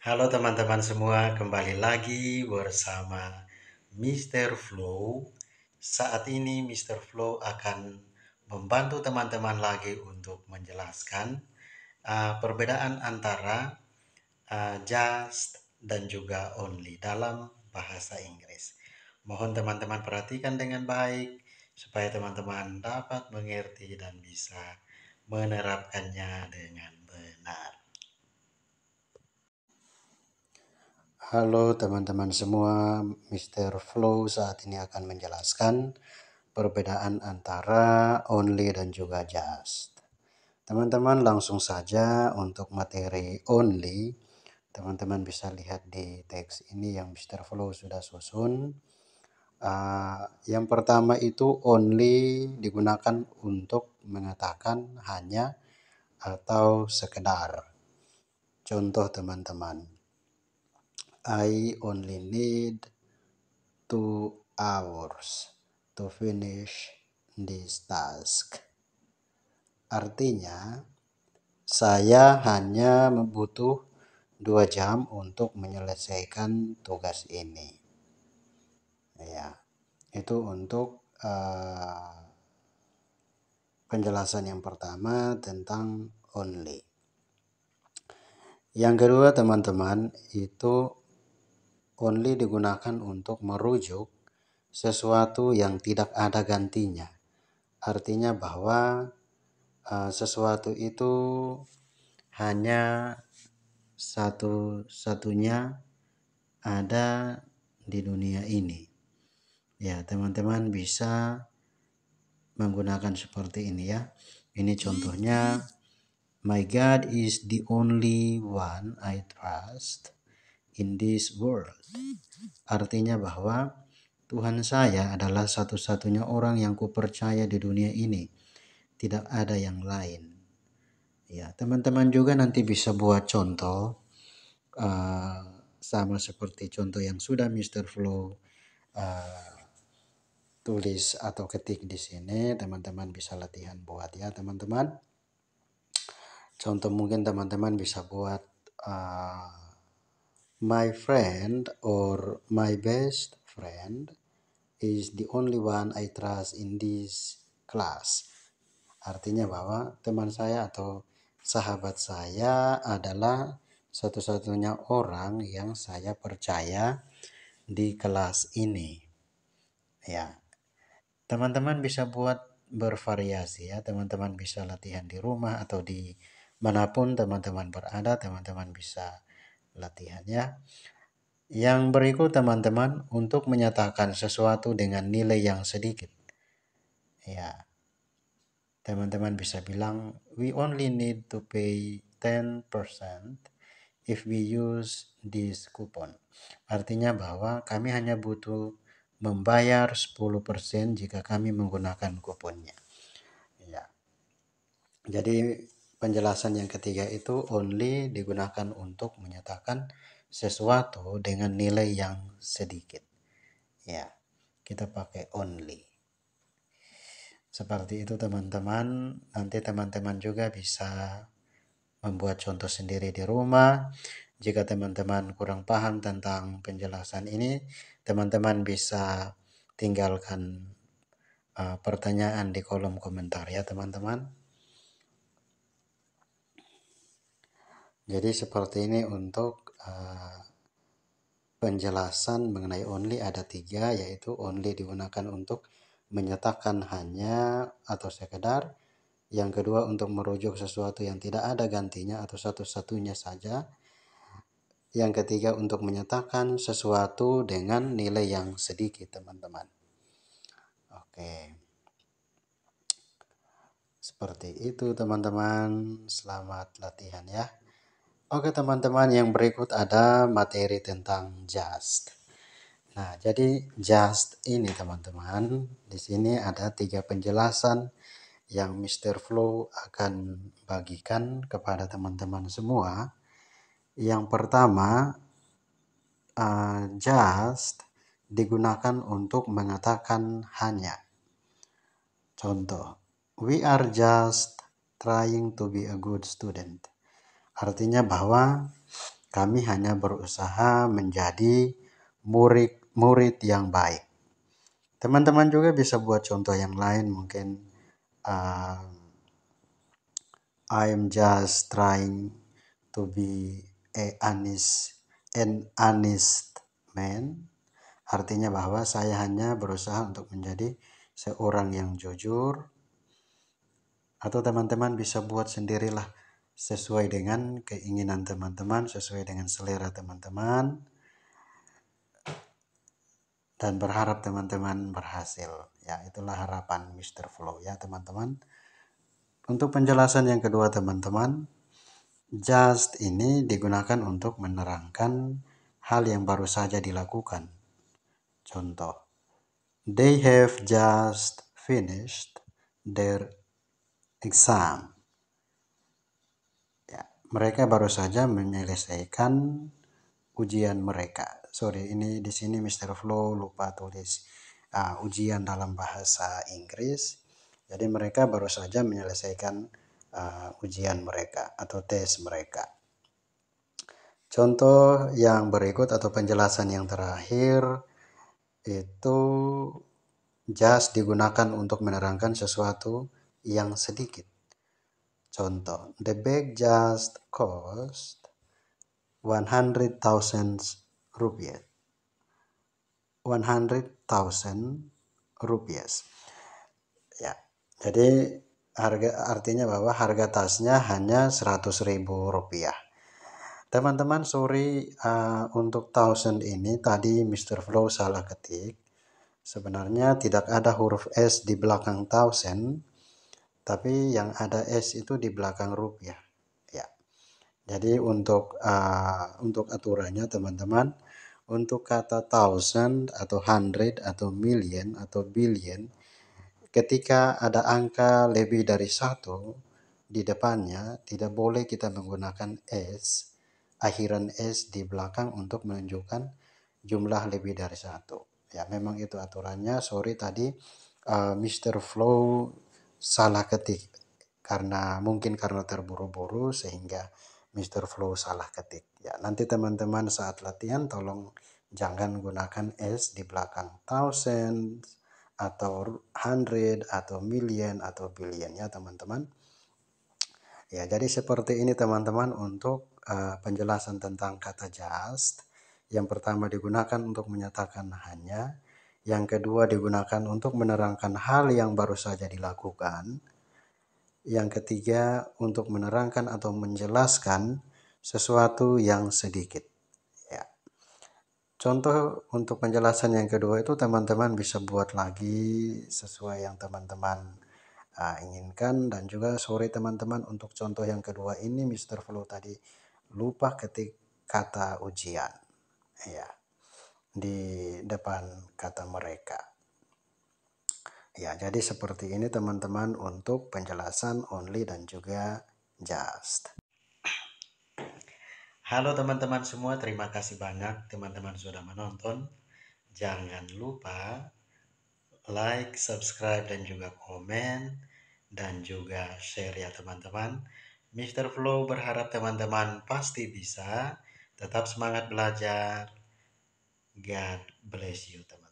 Halo teman-teman semua, kembali lagi bersama Mr. Flow. Saat ini Mr. Flow akan membantu teman-teman lagi untuk menjelaskan perbedaan antara just dan juga only dalam bahasa Inggris. Mohon teman-teman perhatikan dengan baik supaya teman-teman dapat mengerti dan bisa menerapkannya dengan benar. Halo teman-teman semua, Mr. Flow saat ini akan menjelaskan perbedaan antara only dan juga just. Teman-teman langsung saja untuk materi only, teman-teman bisa lihat di teks ini yang Mr. Flow sudah susun. Yang pertama itu only digunakan untuk mengatakan hanya atau sekedar. Contoh teman-teman. I only need 2 hours to finish this task. Artinya, saya hanya butuh 2 jam untuk menyelesaikan tugas ini. Ya, itu untuk penjelasan yang pertama tentang only. Yang kedua teman-teman, itu only digunakan untuk merujuk sesuatu yang tidak ada gantinya. Artinya bahwa sesuatu itu hanya satu-satunya ada di dunia ini. Ya, teman-teman bisa menggunakan seperti ini ya. Ini contohnya, my God is the only one I trust in this world. Artinya bahwa Tuhan saya adalah satu-satunya orang yang kupercaya di dunia ini. Tidak ada yang lain. Ya, teman-teman juga nanti bisa buat contoh sama seperti contoh yang sudah Mr. Flow tulis atau ketik di sini. Teman-teman bisa latihan buat ya teman-teman. Contoh mungkin teman-teman bisa buat my friend or my best friend is the only one I trust in this class. Artinya bahwa teman saya atau sahabat saya adalah satu-satunya orang yang saya percaya di kelas ini. Ya, teman-teman bisa buat bervariasi ya. Teman-teman bisa latihan di rumah atau di manapun teman-teman berada, teman-teman bisa latihan ya. Yang berikut teman-teman untuk menyatakan sesuatu dengan nilai yang sedikit. Ya, teman-teman bisa bilang, we only need to pay 10% if we use this coupon. Artinya bahwa kami hanya butuh membayar 10% jika kami menggunakan kuponnya. Ya. Jadi penjelasan yang ketiga itu only digunakan untuk menyatakan sesuatu dengan nilai yang sedikit. Ya, kita pakai only. Seperti itu teman-teman. Nanti teman-teman juga bisa membuat contoh sendiri di rumah. Jika teman-teman kurang paham tentang penjelasan ini, teman-teman bisa tinggalkan pertanyaan di kolom komentar ya teman-teman. Jadi seperti ini untuk penjelasan mengenai only ada 3, yaitu only digunakan untuk menyatakan hanya atau sekedar. Yang kedua untuk merujuk sesuatu yang tidak ada gantinya atau satu-satunya saja. Yang ketiga untuk menyatakan sesuatu dengan nilai yang sedikit teman-teman. Oke. Seperti itu teman-teman. Selamat latihan ya. Oke teman-teman, yang berikut ada materi tentang just. Nah, jadi just ini teman-teman, di sini ada 3 penjelasan yang Mr. Flow akan bagikan kepada teman-teman semua. Yang pertama, just digunakan untuk mengatakan hanya. Contoh, we are just trying to be a good student. Artinya bahwa Kami hanya berusaha menjadi murid yang baik. Teman-teman juga bisa buat contoh yang lain, mungkin I'm just trying to be an honest man. Artinya bahwa saya hanya berusaha untuk menjadi seorang yang jujur. Atau teman-teman bisa buat sendirilah sesuai dengan keinginan teman-teman, sesuai dengan selera teman-teman. Dan berharap teman-teman berhasil. Ya, itulah harapan Mr. Flow ya teman-teman. Untuk penjelasan yang kedua teman-teman, just ini digunakan untuk menerangkan hal yang baru saja dilakukan. Contoh, they have just finished their exam. Ya, mereka baru saja menyelesaikan ujian mereka. Sorry, ini di sini Mr. Flow lupa tulis ujian dalam bahasa Inggris. Jadi mereka baru saja menyelesaikan ujian mereka atau tes mereka. Contoh yang berikut atau penjelasan yang terakhir itu just digunakan untuk menerangkan sesuatu yang sedikit. Contoh, the bag just cost 100,000 rupiah. 100,000 rupiah. Ya, jadi artinya bahwa harga tasnya hanya 100.000 rupiah. Teman-teman, sorry untuk 1000 ini tadi Mr. Flow salah ketik. Sebenarnya tidak ada huruf S di belakang 1000, tapi yang ada S itu di belakang rupiah. Ya. Jadi untuk aturannya teman-teman, untuk kata thousand atau hundred atau million atau billion, ketika ada angka lebih dari 1 di depannya, tidak boleh kita menggunakan S, akhiran S di belakang untuk menunjukkan jumlah lebih dari 1. Ya, memang itu aturannya. Sorry tadi Mr. Flow salah ketik. Mungkin karena terburu-buru sehingga Mr. Flow salah ketik. Ya, nanti teman-teman saat latihan tolong jangan gunakan S di belakang thousand atau hundred atau million atau billion ya teman-teman. Ya, jadi seperti ini teman-teman untuk penjelasan tentang kata just. Yang pertama digunakan untuk menyatakan hanya. Yang kedua digunakan untuk menerangkan hal yang baru saja dilakukan. Yang ketiga untuk menerangkan atau menjelaskan sesuatu yang sedikit. Ya. Contoh untuk penjelasan yang kedua itu teman-teman bisa buat lagi sesuai yang teman-teman inginkan. Dan juga sorry teman-teman untuk contoh yang kedua ini Mr. Flow tadi lupa ketik kata ujian ya di depan kata mereka. Ya, jadi seperti ini teman-teman untuk penjelasan only dan juga just. Halo teman-teman semua, terima kasih banyak teman-teman sudah menonton. Jangan lupa like, subscribe, dan juga komen, dan juga share ya teman-teman. Mr. Flow berharap teman-teman pasti bisa. Tetap semangat belajar. God bless you teman-teman.